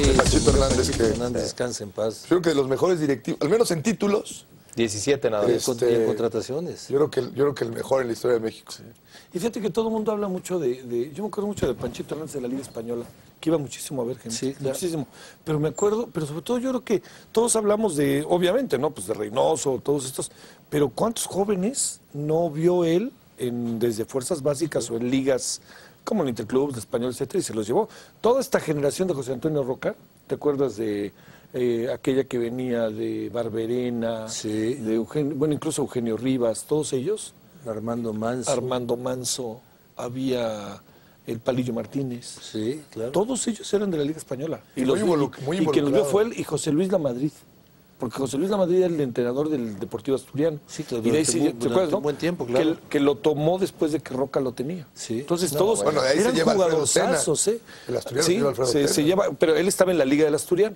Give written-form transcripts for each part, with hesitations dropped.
de Panchito Hernández, que Hernández, descansa en paz. creo que de los mejores directivos, al menos en títulos. 17 nada más. Y en contrataciones. Yo creo que el mejor en la historia de México. Sí. Y fíjate que todo el mundo habla mucho yo me acuerdo mucho de Panchito Hernández de la Liga Española, que iba muchísimo a ver gente. Sí, claro. Muchísimo. Pero me acuerdo, pero sobre todo yo creo que todos hablamos de, obviamente, ¿no? Pues de Reynoso, todos estos. Pero ¿cuántos jóvenes no vio él desde fuerzas básicas o en ligas como el Interclubs, de Español, etcétera, y se los llevó? Toda esta generación de José Antonio Roca, ¿te acuerdas de aquella que venía de Barberena, Sí. de Eugenio, bueno, incluso Eugenio Rivas, todos ellos? Armando Manso. Había el Palillo Martínez. Sí, claro. Todos ellos eran de la Liga Española. Y muy y quien los vio fue él y José Luis Lamadrid. Porque José Luis Lamadrid era el entrenador del Deportivo Asturiano. Sí, claro, y de ahí durante un buen tiempo, claro. que lo tomó después de que Roca lo tenía. Sí. Entonces todos bueno, de ahí se eran lleva Alfredo jugadorazos, Tena. El Asturiano sí, lleva Alfredo se Tena. lleva, pero él estaba en la Liga del Asturiano,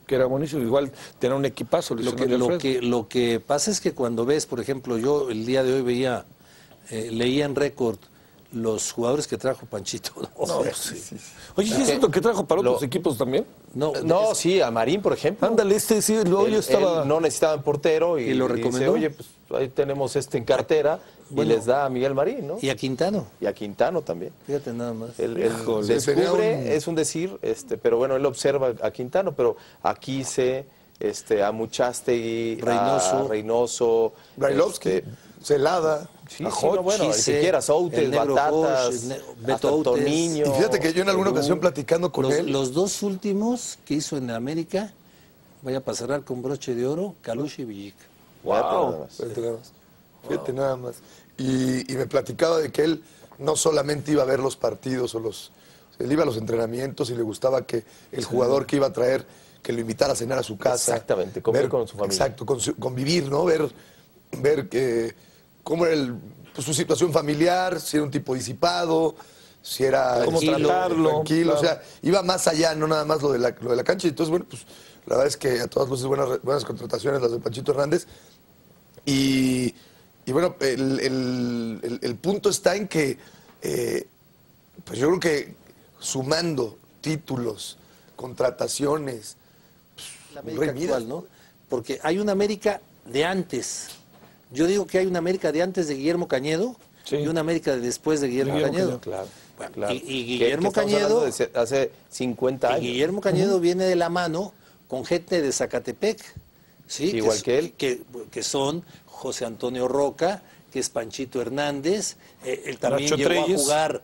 que era buenísimo. Igual tenía un equipazo. Lo que pasa es que cuando ves, por ejemplo, yo el día de hoy leía en récord los jugadores que trajo Panchito. Sí. Oye, ¿y es lo que trajo para otros equipos también? No, sí, a Marín, por ejemplo. Ándale, sí, yo estaba... Él no necesitaban portero y lo recomendó. dice, oye, pues ahí tenemos en cartera, y les da a Miguel Marín, ¿no? Y a Quintano. Y a Quintano también. Fíjate nada más. Él descubre, es un decir, pero bueno, él observa a Quintano, pero a Quise, a Muchastegui, a Reynoso, Brailovsky, Celada. Sí, a sí, no, bueno, Quise, si quieras, Outes, el Negro Batatas, Josh, hasta Beto Outes. Toniño. Y fíjate que yo en alguna ocasión platicando con él... Los dos últimos que hizo en América, vaya para cerrar con broche de oro, Caluche y Villica. Wow. Fíjate nada más. Y me platicaba de que él no solamente iba a ver los partidos él iba a los entrenamientos y le gustaba que el jugador que iba a traer, que lo invitara a cenar a su casa. Exactamente, comer con su familia. Exacto, convivir, ¿no? Ver cómo era su situación familiar, si era un tipo disipado, si era cómo tratarlo, tranquilo, claro. o sea, iba más allá, no nada más lo de la cancha. Y entonces, bueno, pues la verdad es que a todas luces buenas contrataciones las de Panchito Hernández. Y bueno, el punto está en que, pues yo creo que sumando títulos, contrataciones, La América actual, ¿no? Porque hay una América de antes. Yo digo que hay una América de antes de Guillermo Cañedo y una América de después de Guillermo Cañedo. Claro. Bueno, Claro. Y Guillermo que estamos Cañedo, hablando de hace 50 años. Guillermo Cañedo viene de la mano con gente de Zacatepec, ¿sí? Igual que él. Que son José Antonio Roca, que es Panchito Hernández, él también Nacho llegó Treyes. a jugar,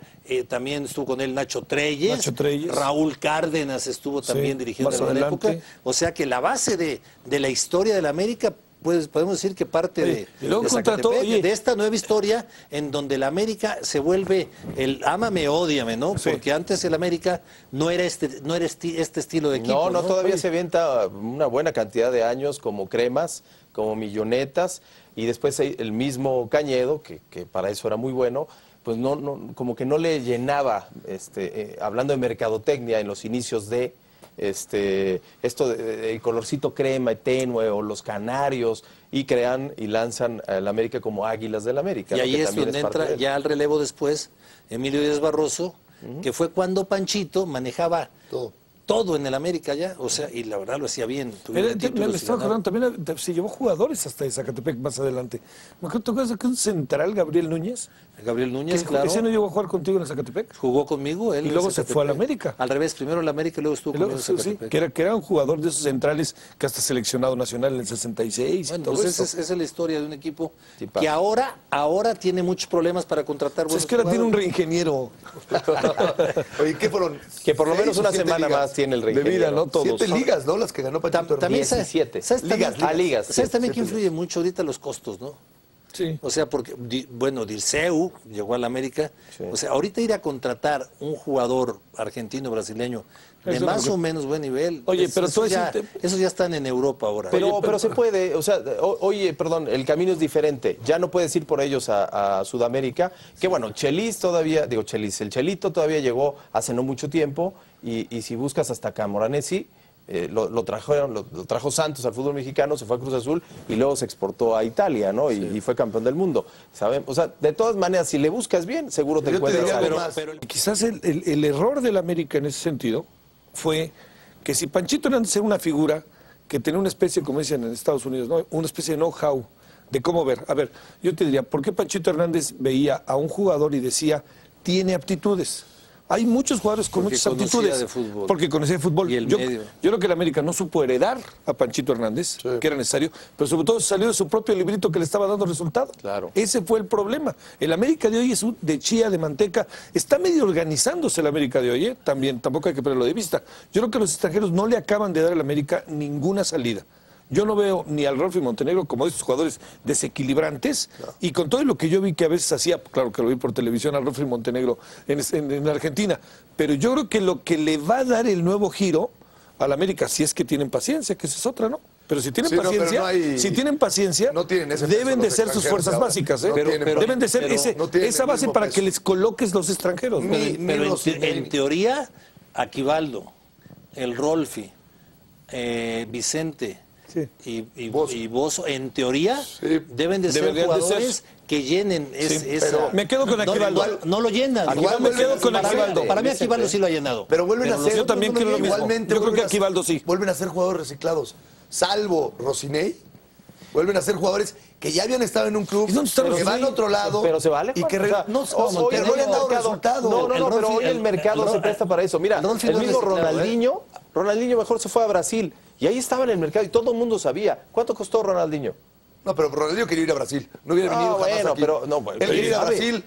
también estuvo con él Nacho Treyes, Raúl Cárdenas estuvo también dirigiendo más en la adelante. época. O sea que la base de la historia de la América, pues podemos decir que parte y luego de contrató, Zacatepec, de esta nueva historia en donde la América se vuelve el ámame, ódiame, ¿no? Sí. Porque antes el América no era este estilo de equipo. No, todavía se avienta una buena cantidad de años como Cremas, como Millonetas, y después el mismo Cañedo, que para eso era muy bueno, pues como que no le llenaba, hablando de mercadotecnia en los inicios de esto el colorcito crema y tenue o los canarios, y crean y lanzan a la América como Águilas del América. Y ahí que es también donde parte de entra él. ya al relevo después Emilio Díaz Barroso, que fue cuando Panchito manejaba todo en el América ya, o sea, y la verdad lo hacía bien. Me estaba acordando, también se llevó jugadores hasta de Zacatepec más adelante. Me acuerdo, ¿te acuerdas de que un central, Gabriel Núñez? Gabriel Núñez, claro. ¿Ese no llegó a jugar contigo en el Zacatepec? Jugó conmigo, él. Y luego se fue a la América. Al revés, primero a la América y luego estuvo conmigo en Sí, Zacatepec. que era un jugador de esos centrales que hasta seleccionado nacional en el 66 y Bueno, todo pues eso. esa es la historia de un equipo que ahora tiene muchos problemas para contratar buenos Es que ahora tiene un jugadores. reingeniero. Oye, ¿qué fueron? Que por lo menos 6 o una 7 semana ligas más tiene el De vida, reingeniero. ¿no? Todos. 7 ligas, ¿no? Las que ganó Panchito También Hernández. 17. ¿Sabes Ligas, también, ligas. ¿sabes también que 7 influye mucho ahorita los costos, no? Sí. O sea, porque, bueno, Dirceu llegó a la América. Sí. O sea, ahorita ir a contratar un jugador argentino, brasileño, de Eso más no- o menos buen nivel. Oye, pero tú esos ya están en Europa ahora. Pero se puede, o sea, oye, perdón, el camino es diferente. Ya no puedes ir por ellos a Sudamérica. Que bueno, el Chelito todavía llegó hace no mucho tiempo. Y si buscas hasta acá, Moranesi, lo trajo Santos al fútbol mexicano, se fue a Cruz Azul y luego se exportó a Italia, ¿no? Y fue campeón del mundo. ¿Saben? O sea, de todas maneras, si le buscas bien, seguro te Yo te encuentras diría algo. algo más. Quizás el error del América en ese sentido fue que si Panchito Hernández era una figura que tenía una especie, como dicen en Estados Unidos, ¿no? Una especie de know-how de cómo ver. A ver, yo te diría, ¿por qué Panchito Hernández veía a un jugador y decía, tiene aptitudes? Hay muchos jugadores con muchas aptitudes. De fútbol. Porque conocía de fútbol. Y el medio. Yo creo que el América no supo heredar a Panchito Hernández, que era necesario, pero sobre todo salió de su propio librito que le estaba dando resultado. Claro. Ese fue el problema. El América de hoy es de chía, de manteca. Está medio organizándose el América de hoy, ¿eh? También, tampoco hay que perderlo de vista. Yo creo que los extranjeros no le acaban de dar al América ninguna salida. Yo no veo ni al Rolfi Montenegro como de esos jugadores desequilibrantes, y con todo lo que yo vi que a veces hacía, claro que lo vi por televisión al Rolfi Montenegro en Argentina, pero yo creo que lo que le va a dar el nuevo giro al América, si es que tienen paciencia, que esa es otra, ¿no? Pero si tienen paciencia, si tienen paciencia, deben de ser sus fuerzas básicas, ¿eh? Deben de ser esa base para que les coloques los extranjeros. Pero en teoría, Aquivaldo, el Rolfi, Vicente, y Bozo, en teoría, deben de ser jugadores que llenen esa. Me quedo con Aquivaldo. No lo llenan. Me quedo con Aquivaldo. Para mí Aquivaldo sí lo ha llenado. Pero vuelven a ser. Yo también quiero lo mismo. Igualmente, yo creo que Aquivaldo sí. Vuelven a ser jugadores reciclados. Salvo Rosinei, vuelven a ser jugadores que ya habían estado en un club, que van a otro lado. Pero se vale. Y que no le han dado resultado. No, pero hoy el mercado se presta para eso. Mira, el mismo Ronaldinho mejor se fue a Brasil. Y ahí estaba en el mercado y todo el mundo sabía. ¿Cuánto costó Ronaldinho? No, pero Ronaldinho quería ir a Brasil. No hubiera venido jamás aquí. Pero él quería ir a Brasil.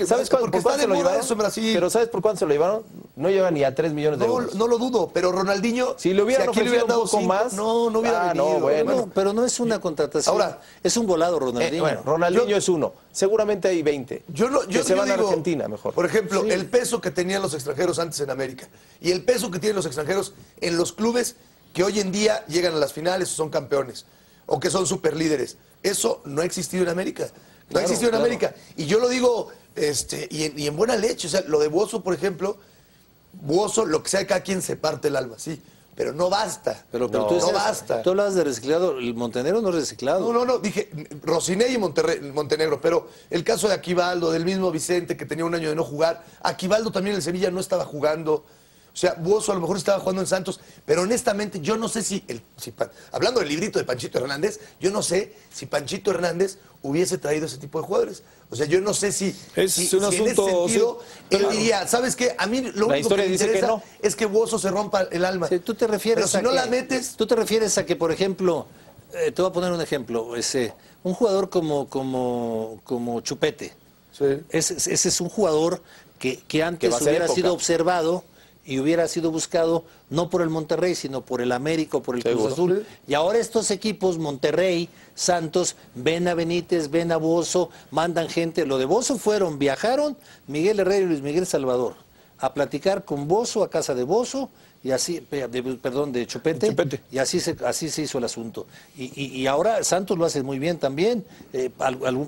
¿Sabes por cuánto se lo llevaron? Eso en Brasil. Pero ¿sabes por cuánto se lo llevaron? No llega ni a 3 millones de euros. No lo dudo, pero Ronaldinho... Si le hubieran ofrecido un poco más... No hubiera venido. Bueno, pero no es una contratación. Ahora, es un volado Ronaldinho. Ronaldinho es uno. Seguramente hay 20. Que se van a Argentina mejor. Por ejemplo, el peso que tenían los extranjeros antes en América y el peso que tienen los extranjeros en los clubes que hoy en día llegan a las finales o son campeones o que son superlíderes. Eso no ha existido en América. No ha existido en América. Y yo lo digo y en buena leche. O sea, lo de Bozo, por ejemplo, Bozo, lo que sea, cada quien se parte el alma, sí. Pero no basta. Pero no basta. Tú hablabas de reciclado. El Montenegro no es reciclado. No. Dije Rosinei y Montenegro. Pero el caso de Aquivaldo, del mismo Vicente, que tenía un año de no jugar. Aquivaldo también en el Sevilla no estaba jugando. O sea, Bozo a lo mejor estaba jugando en Santos, pero honestamente yo no sé hablando del librito de Panchito Hernández, yo no sé si Panchito Hernández hubiese traído ese tipo de jugadores. O sea, yo no sé si un asunto, en ese sentido él diría, ¿sabes qué? A mí lo único que me interesa es que Bozo se rompa el alma. Sí, tú te refieres pero si no la metes... Tú te refieres a que, por ejemplo, te voy a poner un ejemplo, un jugador como Chupete. Sí. Ese es un jugador que antes hubiera sido observado y hubiera sido buscado no por el Monterrey, sino por el América o por el Cruz Azul. Y ahora estos equipos, Monterrey, Santos, ven a Benítez, ven a Bozo, mandan gente. Lo de Bozo viajaron Miguel Herrera y Luis Miguel Salvador a platicar con Bozo, a casa de Bozo, y así, de Chupete, y así se hizo el asunto. Y ahora Santos lo hace muy bien también,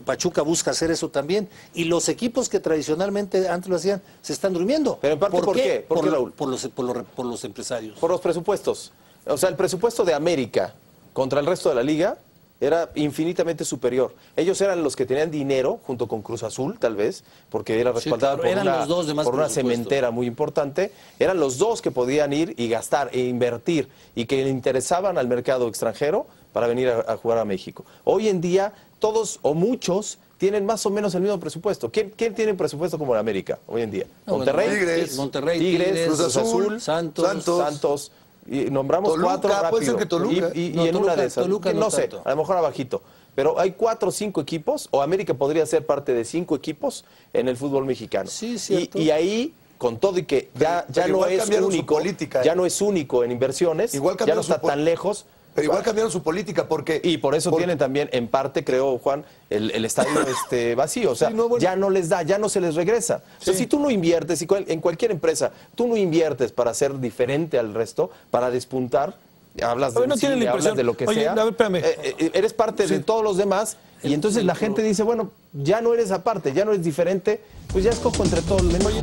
Pachuca busca hacer eso también, y los equipos que tradicionalmente antes lo hacían, se están durmiendo. Pero en parte, ¿por qué? ¿Por qué, Raúl? Por los empresarios. Por los presupuestos. O sea, el presupuesto de América contra el resto de la liga era infinitamente superior. Ellos eran los que tenían dinero, junto con Cruz Azul, tal vez, porque era respaldada por una cementera muy importante. Eran los dos que podían ir y gastar e invertir y que le interesaban al mercado extranjero para venir a jugar a México. Hoy en día, todos o muchos tienen más o menos el mismo presupuesto. ¿Quién tiene presupuesto como en América hoy en día? Monterrey, Tigres, Cruz Azul, Santos. Y nombramos Toluca, 4 rápido. Puede ser que Toluca. Y en una de esas, Toluca no sé, a lo mejor abajito. Pero hay 4 o 5 equipos, o América podría ser parte de 5 equipos en el fútbol mexicano. Sí, cierto. Y ahí, con todo y que ya no es único, ya no es único en inversiones, ya no está tan lejos. Pero igual cambiaron su política porque... Y por eso tienen también, en parte, creo, Juan, el estadio vacío. O sea, ya no les da, ya no se les regresa. O sea, si tú no inviertes, en cualquier empresa, tú no inviertes para ser diferente al resto, para despuntar, hablas de cine, hablas de lo que sea, a ver, espérame. Eres parte de todos los demás, y entonces la gente dice, bueno, ya no eres aparte, ya no eres diferente, pues ya escojo entre todos los demás.